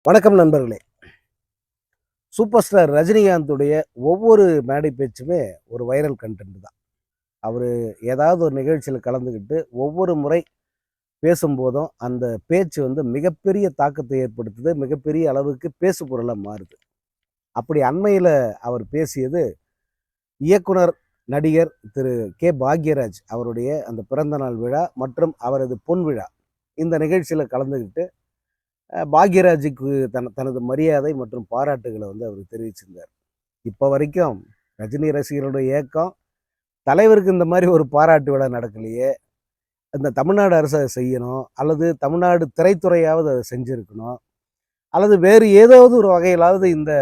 வணக்கம் நண்பர்களே. Super star ரஜினிகாந்துடைய ஒவ்வொரு மேடை பேச்சுமே ஒரு வைரல் கண்டென்ட் தான். அவர் ஏதாவது ஒரு நிகழ்ச்சியில் கலந்துக்கிட்டு ஒவ்வொரு முறை பேசும்போதும் அந்த பேச்சு மிகப்பெரிய தாக்கத்தை ஏற்படுத்துது, மிகப்பெரிய அளவுக்கு பேசு பொருளாக மாறுது. அப்படி அண்மையில் அவர் பேசியது இயக்குனர், நடிகர் திரு கே பாக்யராஜ் அவருடைய அந்த பிறந்தநாள் விழா மற்றும் அவரது பொன் விழா. இந்த நிகழ்ச்சியில் கலந்துக்கிட்டு பாக்யராஜுக்கு தனது மரியாதை மற்றும் பாராட்டுகளை அவர் தெரிவிச்சிருந்தார். இப்போ வரைக்கும் ரஜினி ரசிகர்களுடைய ஏக்கம், தலைவருக்கு இந்த மாதிரி ஒரு பாராட்டு விழா நடக்கலையே, இந்த தமிழ்நாடு அரசு அதை செய்யணும், அல்லது தமிழ்நாடு திரைத்துறையாவது அதை செஞ்சுருக்கணும், அல்லது வேறு ஏதாவது ஒரு வகையிலாவது இந்த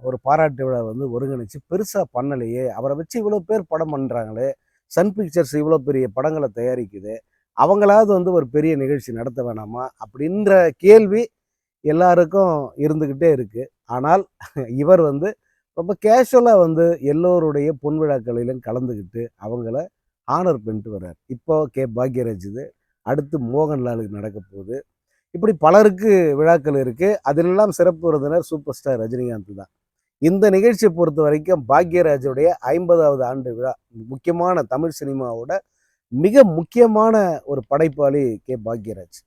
ஒரு பாராட்டு விழா ஒருங்கிணைச்சு பெருசாக பண்ணலையே, அவரை வச்சு இவ்வளோ பேர் படம் பண்ணுறாங்களே, சன் பிக்சர்ஸ் இவ்வளோ பெரிய படங்களை தயாரிக்குது, அவங்களாவது ஒரு பெரிய நிகழ்ச்சி நடத்த வேணாமா அப்படின்ற கேள்வி எல்லாருக்கும் இருந்துக்கிட்டே இருக்குது. ஆனால் இவர் ரொம்ப கேஷுவலாக எல்லோருடைய பொன் விழாக்களிலும் கலந்துக்கிட்டு அவங்கள ஆனர் பண்ணிட்டு வர்றார். இப்போ கே பாக்யராஜ் இது, அடுத்து மோகன்லாலுக்கு நடக்க போகுது. இப்படி பலருக்கு விழாக்கள் இருக்குது. அதிலெல்லாம் சிறப்பு விருந்தினர் சூப்பர் ஸ்டார் ரஜினிகாந்த் தான். இந்த நிகழ்ச்சியை பொறுத்த வரைக்கும் பாக்யராஜுடைய 50வது ஆண்டு விழா, முக்கியமான தமிழ் சினிமாவோட மிக முக்கியமான ஒரு படைப்பாளி கே பாக்யராஜ்.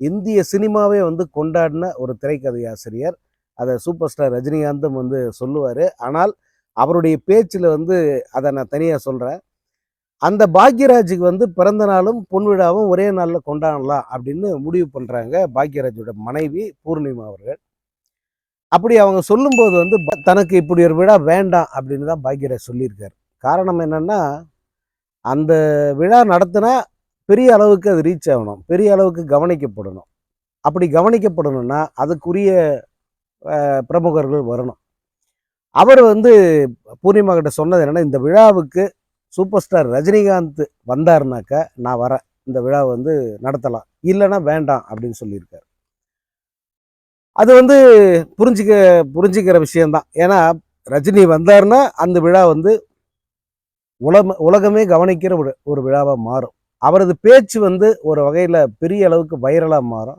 இந்திய சினிமாவே கொண்டாடின ஒரு திரைக்கதை ஆசிரியர். அதை சூப்பர் ஸ்டார் ரஜினிகாந்தும் சொல்லுவார். ஆனால் அவருடைய பேச்சில் அதை நான் தனியாக சொல்கிறேன். அந்த பாக்யராஜுக்கு பிறந்த நாளும் பொன் விழாவும் ஒரே நாளில் கொண்டாடலாம் அப்படின்னு முடிவு பண்ணுறாங்க பாக்யராஜோட மனைவி பூர்ணிமா அவர்கள். அப்படி அவங்க சொல்லும்போது தனக்கு இப்படி ஒரு விழா வேண்டாம் அப்படின்னு தான் பாக்யராஜ் சொல்லியிருக்காரு. காரணம் என்னென்னா, அந்த விழா நடத்தினா பெரிய அளவுக்கு அது ரீச் ஆகணும், பெரிய அளவுக்கு கவனிக்கப்படணும். அப்படி கவனிக்கப்படணும்னா அதுக்குரிய பிரமுகர்கள் வரணும். அவர் பூர்ணிமா கிட்ட சொன்னது என்னென்னா, இந்த விழாவுக்கு சூப்பர் ஸ்டார் ரஜினிகாந்த் வந்தாருனாக்கா நான் வரேன், இந்த விழாவை நடத்தலாம், இல்லைன்னா வேண்டாம் அப்படின்னு சொல்லியிருக்காரு. அது புரிஞ்சிக்கிற விஷயம்தான். ஏன்னா ரஜினி வந்தாருன்னா அந்த விழா உலகமே கவனிக்கிற ஒரு விழாவாக மாறும். அவரது பேச்சு ஒரு வகையில் பெரிய அளவுக்கு வைரலாக மாறும்,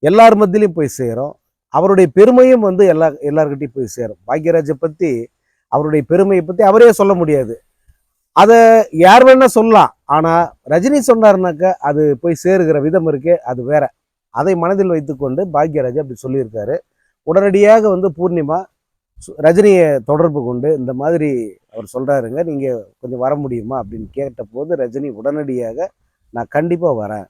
எல்லார் மத்தியிலையும் போய் சேரும். அவருடைய பெருமையும் எல்லார்கிட்டையும் போய் சேரும். பாக்யராஜை பற்றி, அவருடைய பெருமையை பற்றி அவரே சொல்ல முடியாது, அதை யார் வேணா சொல்லலாம். ஆனால் ரஜினி சொன்னார்னாக்கா அது போய் சேருகிற விதம் இருக்கே, அது வேற. அதை மனதில் வைத்துக்கொண்டு பாக்யராஜ் அப்படி சொல்லியிருக்காரு. உடனடியாக பூர்ணிமா ரஜினியை தொடர்பு கொண்டு இந்த மாதிரி அவர் சொல்கிறாருங்க, நீங்கள் கொஞ்சம் வர முடியுமா அப்படின்னு கேட்டபோது ரஜினி உடனடியாக நான் கண்டிப்பாக வரேன்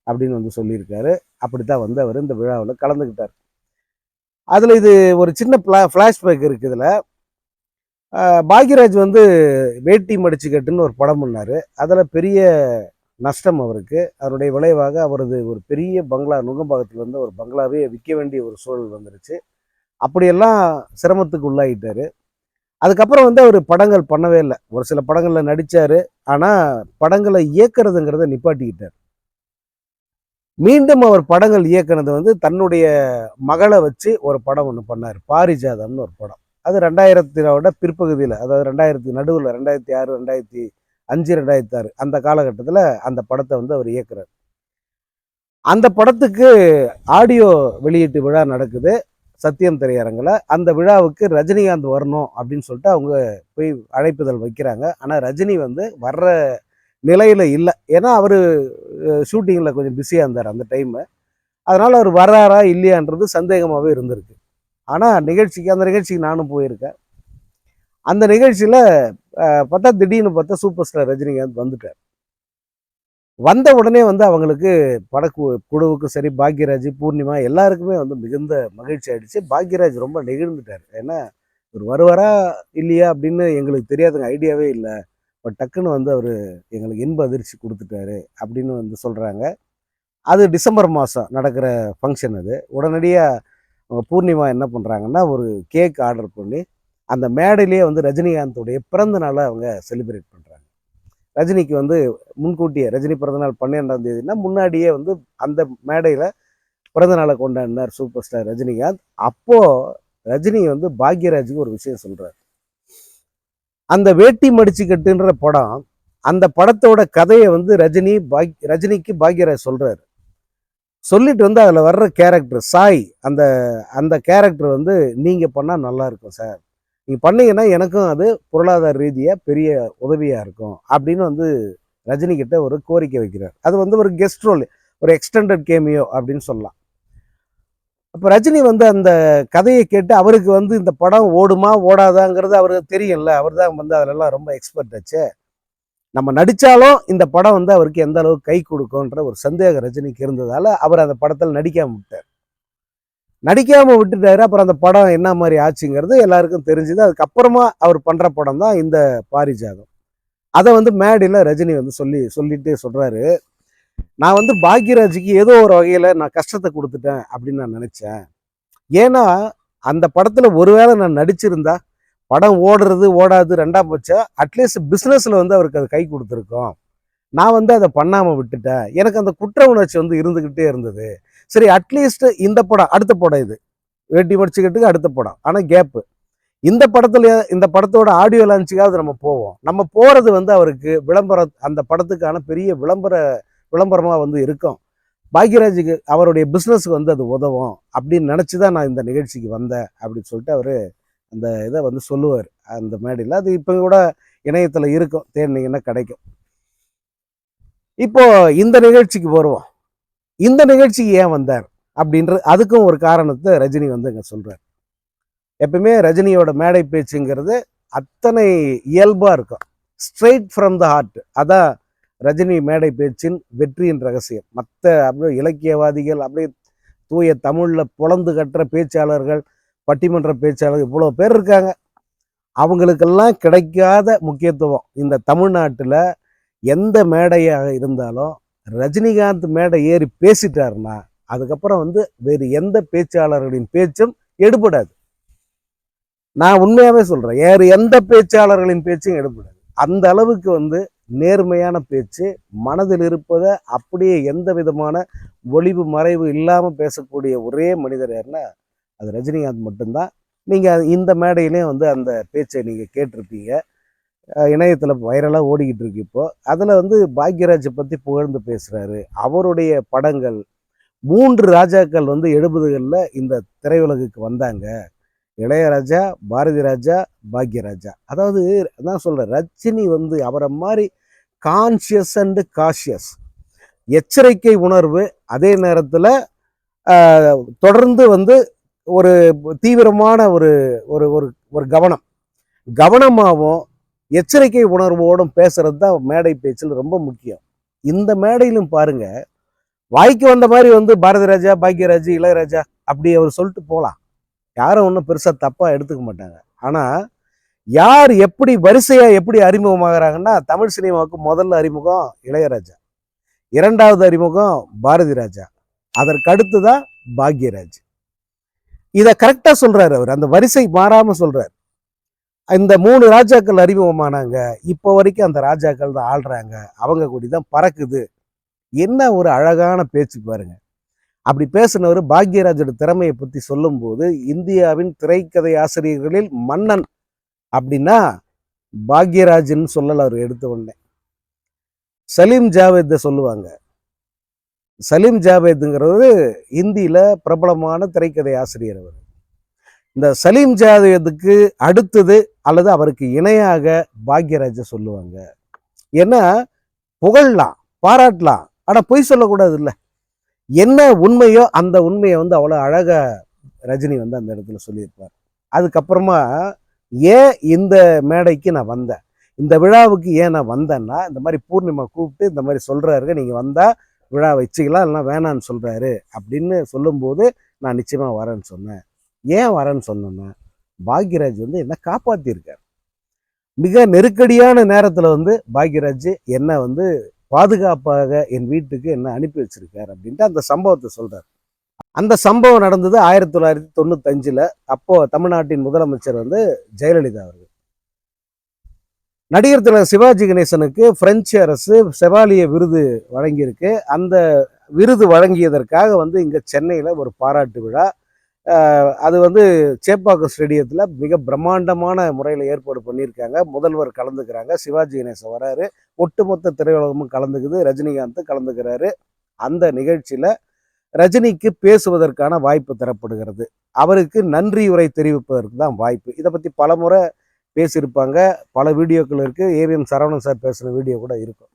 அப்படின்னு சொல்லியிருக்காரு. அப்படித்தான் அவர் இந்த விழாவில் கலந்துக்கிட்டார். அதில் இது ஒரு சின்ன ஃப்ளாஷ்பேக் இருக்குது. இதில் பாக்யராஜ் வேட்டி மடிச்சுக்கட்டுன்னு ஒரு படம் பண்ணார். அதில் பெரிய நஷ்டம் அவருக்கு. அவருடைய விளைவாக அவரது ஒரு பெரிய பங்களா, நுங்கம்பாக்கத்தில் ஒரு பங்களாவே விற்க வேண்டிய ஒரு சூழல் வந்துருச்சு. அப்படியெல்லாம் சிரமத்துக்கு உள்ளாகிட்டார். அதுக்கப்புறம் அவர் படங்கள் பண்ணவே இல்லை. ஒரு சில படங்களில் நடித்தார், ஆனால் படங்களை இயக்கிறதுங்கிறத நிப்பாட்டிக்கிட்டார். மீண்டும் அவர் படங்கள் இயக்குனது தன்னுடைய மகளை வச்சு ஒரு படம் ஒன்று பண்ணார், பாரிஜாதம்னு ஒரு படம். அது 2000 பிற்பகுதியில், அதாவது 2000 நடுவில், 2006, 2005, 2006 அந்த காலகட்டத்தில் அந்த படத்தை அவர் இயக்குறார். அந்த படத்துக்கு ஆடியோ வெளியீட்டு விழா நடக்குது சத்தியம் திரையரங்கில். அந்த விழாவுக்கு ரஜினிகாந்த் வரணும் அப்படின்னு சொல்லிட்டு அவங்க போய் அழைப்புதல் வைக்கிறாங்க. ஆனால் ரஜினி வர்ற நிலையில் இல்லை. ஏன்னா அவர் ஷூட்டிங்கில் கொஞ்சம் பிஸியாக இருந்தார் அந்த டைமு. அதனால் அவர் வர்றாரா இல்லையான்றது சந்தேகமாகவே இருந்திருக்கு. ஆனால் அந்த நிகழ்ச்சிக்கு நானும் போயிருக்கேன். அந்த நிகழ்ச்சியில் பார்த்தா திடீர்னு பார்த்தா சூப்பர் ஸ்டார் ரஜினிகாந்த் வந்துட்டார். வந்த உடனே அவங்களுக்கு குழுவுக்கும் சரி, பாக்யராஜ், பூர்ணிமா எல்லாருக்குமே மிகுந்த மகிழ்ச்சி ஆயிடுச்சு. பாக்யராஜ் ரொம்ப நெகிழ்ந்துட்டார். ஏன்னா ஒரு வருவாரா இல்லையா அப்படின்னு எங்களுக்கு தெரியாதுங்க, ஐடியாவே இல்லை. பட் டக்குன்னு அவர் எங்களுக்கு இன்ப அதிர்ச்சி கொடுத்துட்டாரு அப்படின்னு சொல்கிறாங்க. அது டிசம்பர் மாதம் நடக்கிற ஃபங்க்ஷன். அது உடனடியாக அவங்க பூர்ணிமா என்ன பண்ணுறாங்கன்னா, ஒரு கேக் ஆர்டர் பண்ணி அந்த மேடையிலேயே ரஜினிகாந்தோடைய பிறந்த நாளை அவங்க செலிப்ரேட் பண்ணுறாங்க. ரஜினிக்கு முன்கூட்டியே, ரஜினி பிறந்தநாள் 12ஆம் தேதினா முன்னாடியே அந்த மேடையில் பிறந்தநாளை கொண்டாடினார் சூப்பர் ஸ்டார் ரஜினிகாந்த். அப்போது ரஜினி பாக்யராஜுக்கு ஒரு விஷயம் சொல்கிறார். அந்த வேட்டி மடிச்சுக்கட்டுன்ற படம், அந்த படத்தோட கதையை ரஜினிக்கு பாக்யராஜ் சொல்கிறார். சொல்லிட்டு வந்து அதில் வர்ற கேரக்டர் சாய், அந்த அந்த கேரக்டர் வந்து நீங்கள் பண்ணால் நல்லா இருக்கும் சார், நீங்கள் பண்ணீங்கன்னா எனக்கும் அது பொருளாதார ரீதியாக பெரிய உதவியாக இருக்கும் அப்படின்னு வந்து ரஜினி கிட்ட ஒரு கோரிக்கை வைக்கிறார். அது வந்து ஒரு கெஸ்ட் ரோல், ஒரு எக்ஸ்டெண்டட் கேமியோ அப்படின்னு சொல்லலாம். அப்போ ரஜினி வந்து அந்த கதையை கேட்டு அவருக்கு வந்து இந்த படம் ஓடுமா ஓடாதாங்கிறது அவருக்கு தெரியல. அவர் தான் வந்து அதிலெல்லாம் ரொம்ப எக்ஸ்பர்ட் ஆச்சு. நம்ம நடித்தாலும் இந்த படம் வந்து அவருக்கு எந்த அளவுக்கு கை கொடுக்கும்ன்ற ஒரு சந்தேகம் ரஜினிக்கு இருந்ததால் அவர் அந்த படத்தில் நடிக்காமல் விட்டார். நடிக்காமல் விட்டுட்டாரு. அப்புறம் அந்த படம் என்ன மாதிரி ஆச்சுங்கிறது எல்லாருக்கும் தெரிஞ்சுது. அதுக்கப்புறமா அவர் பண்ணுற படம் தான் இந்த பாரிஜாதம். அதை வந்து மேடையில் ரஜினி வந்து சொல்லிட்டு சொல்கிறாரு, நான் வந்து பாக்யராஜுக்கு ஏதோ ஒரு வகையில் நான் கஷ்டத்தை கொடுத்துட்டேன் அப்படின்னு நான் நினச்சேன். ஏன்னா அந்த படத்தில் ஒருவேளை நான் நடிச்சிருந்தா படம் ஓடுறது ஓடாது ரெண்டாம் பட்சம் அட்லீஸ்ட் பிஸ்னஸில் வந்து அவருக்கு அது கை கொடுத்துருக்கோம். நான் வந்து அதை பண்ணாமல் விட்டுட்டேன். எனக்கு அந்த குற்ற உணர்ச்சி வந்து இருந்துக்கிட்டே இருந்தது. சரி, அட்லீஸ்ட் இந்த படம், அடுத்த படம் இது வேட்டி மடிச்சுக்கிட்டுக்கு அடுத்த படம், ஆனால் கேப்பு. இந்த படத்தோட ஆடியோ லான்ச்சுக்காவது நம்ம போவோம். நம்ம போகிறது வந்து அவருக்கு அந்த படத்துக்கான பெரிய விளம்பரமாக வந்து இருக்கும். பாக்யராஜுக்கு அவருடைய பிஸ்னஸுக்கு வந்து அது உதவும் அப்படின்னு நினச்சி தான் நான் இந்த நிகழ்ச்சிக்கு வந்தேன் அப்படின்னு சொல்லிட்டு அவர் அந்த இதை வந்து சொல்லுவார் அந்த மேடையில். அது இப்போ கூட இணையத்தில் இருக்கும், தேடினீங்கன்னா கிடைக்கும். இப்போ இந்த நிகழ்ச்சிக்கு வருவோம். இந்த நிகழ்ச்சிக்கு ஏன் வந்தார் அப்படின்ற அதுக்கும் ஒரு காரணத்தை ரஜினி வந்து இங்கே சொல்கிறார். எப்பவுமே ரஜினியோட மேடை பேச்சுங்கிறது அத்தனை இயல்பாக இருக்கும், ஸ்ட்ரெயிட் ஃப்ரம் த ஹார்ட். அதான் ரஜினி மேடை பேச்சின் வெற்றியின் ரகசியம். மற்ற அப்படியே இலக்கியவாதிகள், அப்படியே தூய தமிழில் புலந்து கட்டுற பேச்சாளர்கள், பட்டிமன்ற பேச்சாளர்கள் இவ்வளோ பேர் இருக்காங்க. அவங்களுக்கெல்லாம் கிடைக்காத முக்கியத்துவம் இந்த தமிழ்நாட்டில் எந்த மேடையாக இருந்தாலும் ரஜினிகாந்த் மேடை ஏறி பேசிட்டாருன்னா அதுக்கப்புறம் வந்து வேறு எந்த பேச்சாளர்களின் பேச்சும் எடுபடாது. நான் உண்மையாகவே சொல்கிறேன், வேறு எந்த பேச்சாளர்களின் பேச்சும் எடுபடாது. அந்த அளவுக்கு வந்து நேர்மையான பேச்சு, மனதில் இருப்பதை அப்படியே எந்த விதமான ஒளிவு மறைவு இல்லாமல் பேசக்கூடிய ஒரே மனிதர் யாருன்னா அது ரஜினிகாந்த் மட்டும்தான். நீங்கள் இந்த மேடையிலையும் வந்து அந்த பேச்சை நீங்கள் கேட்டிருப்பீங்க, இணையத்தில் வைரலாக ஓடிக்கிட்டு இருக்கு இப்போ. அதில் வந்து பாக்யராஜை பற்றி புகழ்ந்து பேசுகிறாரு. அவருடைய படங்கள் 3 ராஜாக்கள் வந்து 70களில் இந்த திரையுலகுக்கு வந்தாங்க. இளையராஜா, பாரதி ராஜா, பாக்யராஜா. அதாவது அதான் சொல்கிறேன், ரஜினி வந்து அவரை மாதிரி கான்ஷியஸ் அண்டு காஷியஸ், எச்சரிக்கை உணர்வு, அதே நேரத்தில் தொடர்ந்து வந்து ஒரு தீவிரமான ஒரு ஒரு ஒரு கவனமாகவும் எச்சரிக்கை உணர்வோடும் பேசுறது தான் மேடை பேச்சில் ரொம்ப முக்கியம். இந்த மேடையிலும் பாருங்க, வாய்க்கு வந்த மாதிரி வந்து பாரதி ராஜா, பாக்யராஜ், இளையராஜா அப்படி அவர் சொல்லிட்டு போகலாம். யாரும் ஒன்றும் பெருசாக தப்பாக எடுத்துக்க மாட்டாங்க. ஆனால் யார் எப்படி வரிசையாக எப்படி அறிமுகமாகறாங்கன்னா, தமிழ் சினிமாவுக்கு முதல்ல அறிமுகம் இளையராஜா, இரண்டாவது அறிமுகம் பாரதி ராஜா, அதற்கடுத்து தான் பாக்யராஜ். இதை கரெக்டாக சொல்கிறார் அவர், அந்த வரிசை மாறாமல் சொல்கிறார். இந்த 3 ராஜாக்கள் அறிமுகமானாங்க, இப்போ வரைக்கும் அந்த ராஜாக்கள் தான் ஆள்றாங்க, அவங்க கூடி தான் பறக்குது. என்ன ஒரு அழகான பேச்சு பாருங்க. அப்படி பேசினவர் பாக்யராஜோட திறமையை பற்றி சொல்லும்போது, இந்தியாவின் திரைக்கதை ஆசிரியர்களில் மன்னன் அப்படின்னா பாக்யராஜ்னு சொல்லல அவர் எடுத்த உடனே. சலீம் ஜாவேத்தை சொல்லுவாங்க. சலீம் ஜாவேத்துங்கிறது இந்தியில பிரபலமான திரைக்கதை ஆசிரியர் அவர். இந்த சலீம் ஜாவேத்துக்கு அடுத்தது அல்லது அவருக்கு இணையாக பாக்யராஜ சொல்லுவாங்க. ஏன்னா புகழலாம், பாராட்டலாம், ஆனால் பொய் சொல்லக்கூடாது இல்லை. என்ன உண்மையோ அந்த உண்மையை வந்து அவ்வளோ அழகா ரஜினி வந்து அந்த இடத்துல சொல்லியிருப்பார். அதுக்கப்புறமா ஏன் இந்த மேடைக்கு நான் வந்தேன், இந்த விழாவுக்கு ஏன் நான் வந்தேன்னா, இந்த மாதிரி பூர்ணிமா கூப்பிட்டு இந்த மாதிரி சொல்கிறாரு, நீங்கள் வந்தால் விழா வச்சுக்கலாம், இல்லைனா வேணான்னு சொல்கிறாரு அப்படின்னு சொல்லும்போது நான் நிச்சயமாக வரேன்னு சொன்னேன். ஏன் வரேன்னு சொன்னேன்னா, பாக்யராஜ் வந்து என்னை காப்பாற்றியிருக்கார். மிக நெருக்கடியான நேரத்தில் வந்து பாக்யராஜ் என்னை வந்து பாதுகாப்பாக என் வீட்டுக்கு என்ன அனுப்பி வச்சிருக்கார் அப்படின்ட்டு அந்த சம்பவத்தை சொல்கிறார். அந்த சம்பவம் நடந்தது 1995. அப்போ தமிழ்நாட்டின் முதலமைச்சர் வந்து ஜெயலலிதா அவர்கள். நடிகர் தலைவர் சிவாஜி கணேசனுக்கு பிரெஞ்சு அரசு செவாலிய விருது வழங்கியிருக்கு. அந்த விருது வழங்கியதற்காக வந்து இங்கே சென்னையில் ஒரு பாராட்டு விழா, அது வந்து சேப்பாக்கம் ஸ்டேடியத்தில் மிக பிரம்மாண்டமான முறையில் ஏற்பாடு பண்ணியிருக்காங்க. முதல்வர் கலந்துக்கிறாங்க, சிவாஜி கணேசன் வராரு, ஒட்டுமொத்த திரையுலகமும் கலந்துக்குது, ரஜினிகாந்த் கலந்துக்கிறாரு. அந்த நிகழ்ச்சியில் ரஜினிக்கு பேசுவதற்கான வாய்ப்பு தரப்படுகிறது. அவருக்கு நன்றியுரை தெரிவிப்பதற்கு தான் வாய்ப்பு. இதை பற்றி பலமுறை பேசியிருப்பாங்க. பல வீடியோக்கள் இருக்குது. ஏவிஎம் சரவணன் சார் பேசுகிற வீடியோ கூட இருக்கும்.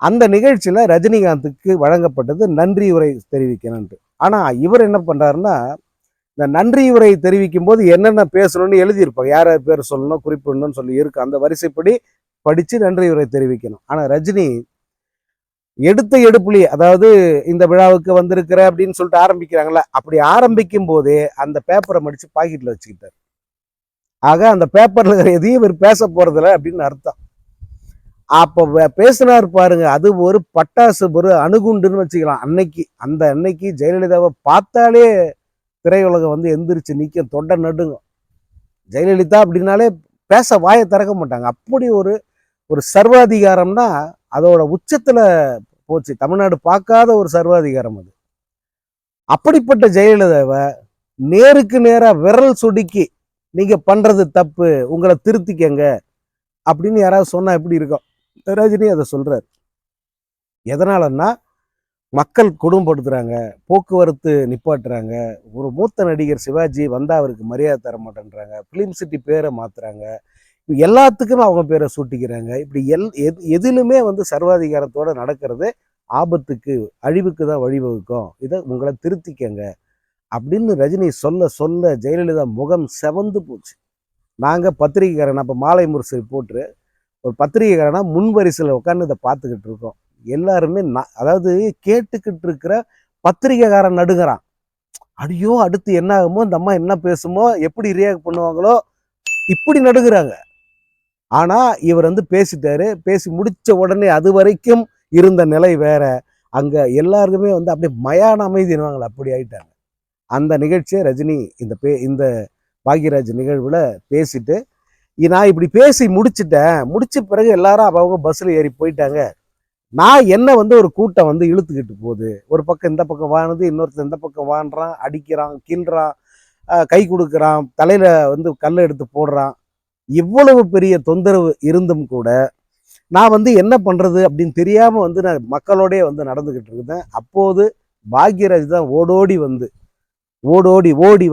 அந்த நிகழ்ச்சியில் ரஜினிகாந்துக்கு வழங்கப்பட்டது நன்றியுரை தெரிவிக்கணும்ட்டு. ஆனால் இவர் என்ன பண்ணுறாருன்னா, இந்த நன்றியுரை தெரிவிக்கும் போது என்னென்ன பேசணும்னு எழுதியிருப்பாங்க. யார் யார் பேர் சொல்லணும், குறிப்பிடணும்னு சொல்லி இருக்கு. அந்த வரிசைப்படி படித்து நன்றியுரை தெரிவிக்கணும். ஆனால் ரஜினி எடுத்த எடுப்புலி, அதாவது இந்த விழாவுக்கு வந்திருக்கிற அப்படின்னு சொல்லிட்டு ஆரம்பிக்கிறாங்களா, அப்படி ஆரம்பிக்கும் போதே அந்த பேப்பரை மடித்து பாக்கெட்டில் வச்சுக்கிட்டார். ஆக அந்த பேப்பரில் இருக்கிற எதையும் இவர் பேச போகிறதில்ல அப்படின்னு அர்த்தம். அப்போ பேசினார் பாருங்க, அது ஒரு பட்டாசு, ஒரு அணுகுண்டுன்னு வச்சுக்கலாம். அந்த அன்னைக்கு ஜெயலலிதாவை பார்த்தாலே திரையுலகம் வந்து எந்திரிச்சு நிற்கும், தொண்டை நடுங்கும். ஜெயலலிதா அப்படின்னாலே பேச வாயை திறக்க மாட்டாங்க. அப்படி ஒரு ஒரு சர்வாதிகாரம்னா அதோட உச்சத்துல போச்சு. தமிழ்நாடு பார்க்காத ஒரு சர்வாதிகாரம் அது. அப்படிப்பட்ட ஜெயலலிதாவை நேருக்கு நேரா விரல் சுடுக்கி நீங்க பண்றது தப்பு, உங்களை திருத்திக்கங்க அப்படின்னு யாராவது சொன்னா எப்படி இருக்கும்? ரஜினி அதை சொல்றாரு. எதனாலன்னா, மக்கள் குடும்பப்படுத்துறாங்க, போக்குவரத்து நிப்பாட்டுறாங்க, ஒரு மூத்த நடிகர் சிவாஜி வந்தா அவருக்கு மரியாதை தர மாட்டேன்றாங்க, பிலிம் சிட்டி பேரை மாத்துறாங்க, எல்லாத்துக்குமே அவங்க பேரை சூட்டிக்கிறாங்க. இப்படி எதிலுமே வந்து சர்வாதிகாரத்தோட நடக்கிறது ஆபத்துக்கு, அழிவுக்கு தான் வழிவகுக்கும். இதை உங்களை திருத்திக்கங்க அப்படின்னு ரஜினி சொல்ல சொல்ல ஜெயலலிதா முகம் செவந்து போச்சு. நாங்கள் பத்திரிகைக்காரன், அப்போ மாலை முரசு போட்டு ஒரு பத்திரிகைக்காரனா முன் வரிசையில் உட்காந்து இதை பார்த்துக்கிட்டு இருக்கோம். எல்லாருமே அதாவது கேட்டுக்கிட்டு இருக்கிற பத்திரிகைக்காரன் நடுங்கிறான். அடியோ அடுத்து என்ன ஆகுமோ, இந்த அம்மா என்ன பேசுமோ, எப்படி ரியாக்ட் பண்ணுவாங்களோ, இப்படி நடுங்கிறாங்க. ஆனா இவர் வந்து பேசிட்டாரு. பேசி முடிச்ச உடனே அது வரைக்கும் இருந்த நிலை வேற. அங்க எல்லாருக்குமே வந்து அப்படியே மயான அமைதிவாங்கள அப்படி ஆயிட்டாங்க. அந்த நிகழ்ச்சியை ரஜினி இந்த பாக்யராஜ் நிகழ்வுல பேசிட்டு, நான் இப்படி பேசி முடிச்சுட்டேன், முடிச்ச பிறகு எல்லாரும் அவங்க பஸ்ல ஏறி போயிட்டாங்க. நான் என்ன வந்து ஒரு கூட்டம் வந்து இழுத்துக்கிட்டு போகுது, ஒரு பக்கம் இந்த பக்கம் வாணுது, இன்னொருத்தர் இந்த பக்கம் வாண்டுறான், அடிக்கிறான், கீழ்றான், கை கொடுக்குறான், தலையில வந்து கல்லை எடுத்து போடுறான். இவ்வளவு பெரிய தொந்தரவு இருந்தும் கூட நான் வந்து என்ன பண்றது அப்படின்னு தெரியாம வந்து நான் மக்களோடய வந்து நடந்துகிட்டு இருந்தேன். அப்போது பாக்யராஜ் தான் ஓடி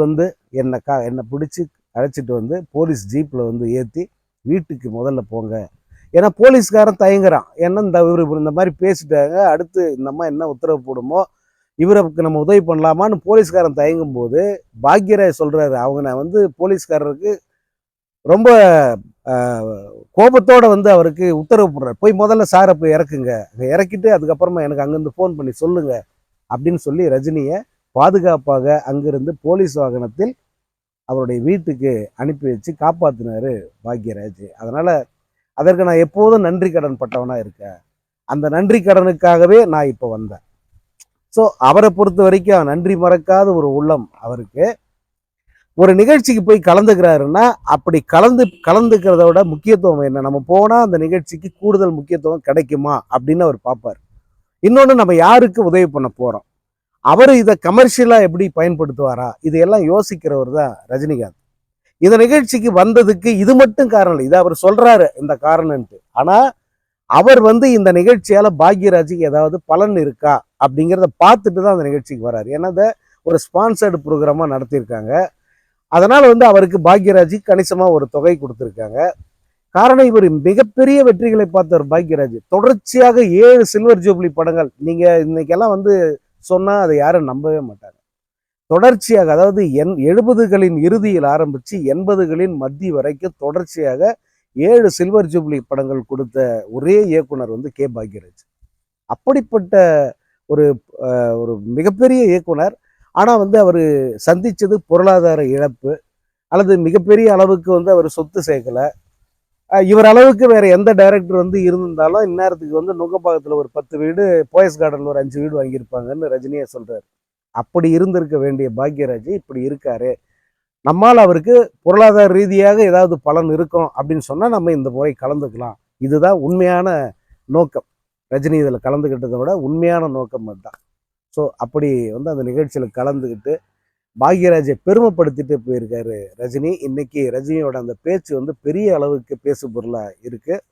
வந்து என்னை பிடிச்சி அழைச்சிட்டு வந்து போலீஸ் ஜீப்ல வந்து ஏற்றி வீட்டுக்கு முதல்ல போங்க. ஏன்னா போலீஸ்காரன் தயங்குறான். ஏன்னா இவர் இந்த மாதிரி பேசிட்டாங்க, அடுத்து இந்த அம்மா என்ன உத்தரவு போடுமோ, இவருக்கு நம்ம உதவி பண்ணலாமான்னு போலீஸ்காரன் தயங்கும் போது பாக்யராஜ் சொல்றாரு, அவங்க நான் வந்து போலீஸ்காரருக்கு ரொம்ப கோபத்தோட வந்து அவருக்கு உத்தரவு போடுறாரு, போய் முதல்ல சாரை போய் இறக்குங்க, இறக்கிட்டு அதுக்கப்புறமா எனக்கு அங்கேருந்து ஃபோன் பண்ணி சொல்லுங்க அப்படின்னு சொல்லி ரஜினியை பாதுகாப்பாக அங்கிருந்து போலீஸ் வாகனத்தில் அவருடைய வீட்டுக்கு அனுப்பி வச்சு காப்பாற்றினாரு பாக்யராஜ். அதனால அதற்கு நான் எப்போதும் நன்றி கடன் பட்டவனா இருக்கேன். அந்த நன்றி கடனுக்காகவே நான் இப்போ வந்தேன். ஸோ அவரை பொறுத்த வரைக்கும் நன்றி மறக்காத ஒரு உள்ளம் அவருக்கு. ஒரு நிகழ்ச்சிக்கு போய் கலந்துக்கிறாருன்னா அப்படி கலந்துக்கிறத விட முக்கியத்துவம் என்ன, நம்ம போனால் அந்த நிகழ்ச்சிக்கு கூடுதல் முக்கியத்துவம் கிடைக்குமா அப்படின்னு அவர் பார்ப்பார். இன்னொன்று, நம்ம யாருக்கு உதவி பண்ண போகிறோம், அவர் இதை கமர்ஷியலாக எப்படி பயன்படுத்துவாரா, இதையெல்லாம் யோசிக்கிறவர் தான் ரஜினிகாந்த். இந்த நிகழ்ச்சிக்கு வந்ததுக்கு இது மட்டும் காரணம் இல்லை, இதை அவர் சொல்றாரு இந்த காரணம்ட்டு. ஆனால் அவர் வந்து இந்த நிகழ்ச்சியால் பாக்யராஜுக்கு ஏதாவது பலன் இருக்கா அப்படிங்கிறத பார்த்துட்டு தான் அந்த நிகழ்ச்சிக்கு வர்றாரு. ஏன்னா ஒரு ஸ்பான்சர்டு ப்ரோக்ராமாக நடத்தியிருக்காங்க. அதனால் வந்து அவருக்கு பாக்யராஜ் கணிசமாக ஒரு தொகை கொடுத்துருக்காங்க. காரணம், இவர் மிகப்பெரிய வெற்றிகளை பார்த்தவர் பாக்யராஜ். தொடர்ச்சியாக 7 சில்வர் ஜூப்ளி படங்கள், நீங்கள் இன்னைக்கெல்லாம் வந்து சொன்னால் அதை யாரும் நம்பவே மாட்டாங்க. தொடர்ச்சியாக, அதாவது 70களின் இறுதியில் ஆரம்பித்து 80களின் மத்திய வரைக்கும் தொடர்ச்சியாக 7 சில்வர் ஜூப்ளி படங்கள் கொடுத்த ஒரே இயக்குனர் வந்து கே பாக்யராஜ். அப்படிப்பட்ட ஒரு ஒரு மிகப்பெரிய இயக்குனர். ஆனால் வந்து அவர் சந்தித்தது பொருளாதார இழப்பு, அல்லது மிகப்பெரிய அளவுக்கு வந்து அவர் சொத்து சேர்க்கலை. இவர் அளவுக்கு வேற எந்த டைரக்டர் வந்து இருந்திருந்தாலும் இந்நேரத்துக்கு வந்து நுங்கப்பாக்கத்தில் ஒரு 10 வீடு, போயஸ் கார்டனில் ஒரு 5 வீடு வாங்கியிருப்பாங்கன்னு ரஜினியை சொல்கிறார். அப்படி இருந்திருக்க வேண்டிய பாக்யராஜ் இப்படி இருக்காரு. நம்மால் அவருக்கு பொருளாதார ரீதியாக ஏதாவது பலன் இருக்கும் அப்படின்னு சொன்னால் நம்ம இந்த முறை கலந்துக்கலாம். இதுதான் உண்மையான நோக்கம். ரஜினி இதில் கலந்துக்கிட்டதை விட உண்மையான நோக்கம் அதுதான். ஸோ அப்படி வந்து அந்த நிகழ்ச்சியில் கலந்துக்கிட்டு பாக்யராஜை பெருமைப்படுத்திட்டு போயிருக்காரு ரஜினி. இன்னைக்கு ரஜினியோட அந்த பேச்சு வந்து பெரிய அளவுக்கு பேசு பொருளாக இருக்குது.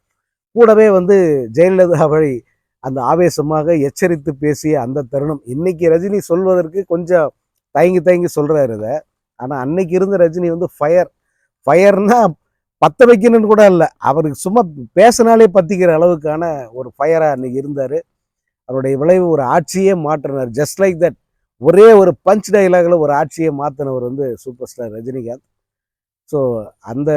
கூடவே வந்து ஜெயலலிதாவை அந்த ஆவேசமாக எச்சரித்து பேசிய அந்த தருணம் இன்னைக்கு ரஜினி சொல்வதற்கு கொஞ்சம் தயங்கி தயங்கி சொல்றாரு இதை. ஆனால் அன்னைக்கு இருந்த ரஜினி வந்து ஃபயர்னா பற்ற வைக்கணும்னு கூட இல்லை, அவருக்கு சும்மா பேசினாலே பற்றிக்கிற அளவுக்கான ஒரு ஃபயராக அன்னைக்கு இருந்தார். அவருடைய விளைவு ஒரு ஆட்சியே மாற்றினார். ஜஸ்ட் லைக் தட், ஒரே ஒரு பஞ்ச் டைலாகில் ஒரு ஆட்சியை மாற்றினவர் வந்து சூப்பர் ஸ்டார் ரஜினிகாந்த். ஸோ அந்த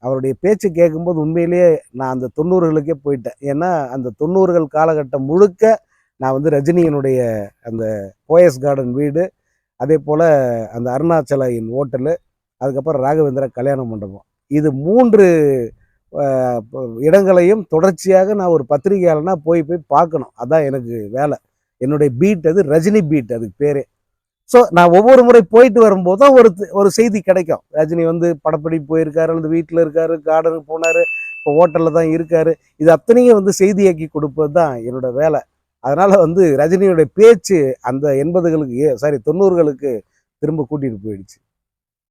அவருடைய பேச்சு கேட்கும்போது உண்மையிலேயே நான் அந்த 90களுக்கே போயிட்டேன். ஏன்னா அந்த 90கள் காலகட்டம் முழுக்க நான் வந்து ரஜினியினுடைய அந்த போயஸ் கார்டன் வீடு, அதே போல் அந்த அருணாச்சலையின் ஹோட்டலு, அதுக்கப்புறம் ராகவேந்திரா கல்யாண மண்டபம், இது 3 இடங்களையும் தொடர்ச்சியாக நான் ஒரு பத்திரிகையாளனா போய் பார்க்கணும். அதான் எனக்கு வேலை. என்னுடைய பீட் அது, ரஜினி பீட் அதுக்கு பேரே. ஸோ நான் ஒவ்வொரு முறை போயிட்டு வரும்போது தான் ஒரு செய்தி கிடைக்கும். ரஜினி வந்து படப்பிடிப்பு போயிருக்காரு, அல்லது வீட்டில் இருக்காரு, கார்டனுக்கு போனார், இப்போ ஹோட்டலில் தான் இருக்காரு. இது அத்தனையும் வந்து செய்தியாக்கி கொடுப்பது தான் என்னோட வேலை. அதனால் வந்து ரஜினியோட பேச்சு அந்த 80களுக்கு 90களுக்கு திரும்ப கூட்டிகிட்டு போயிடுச்சு.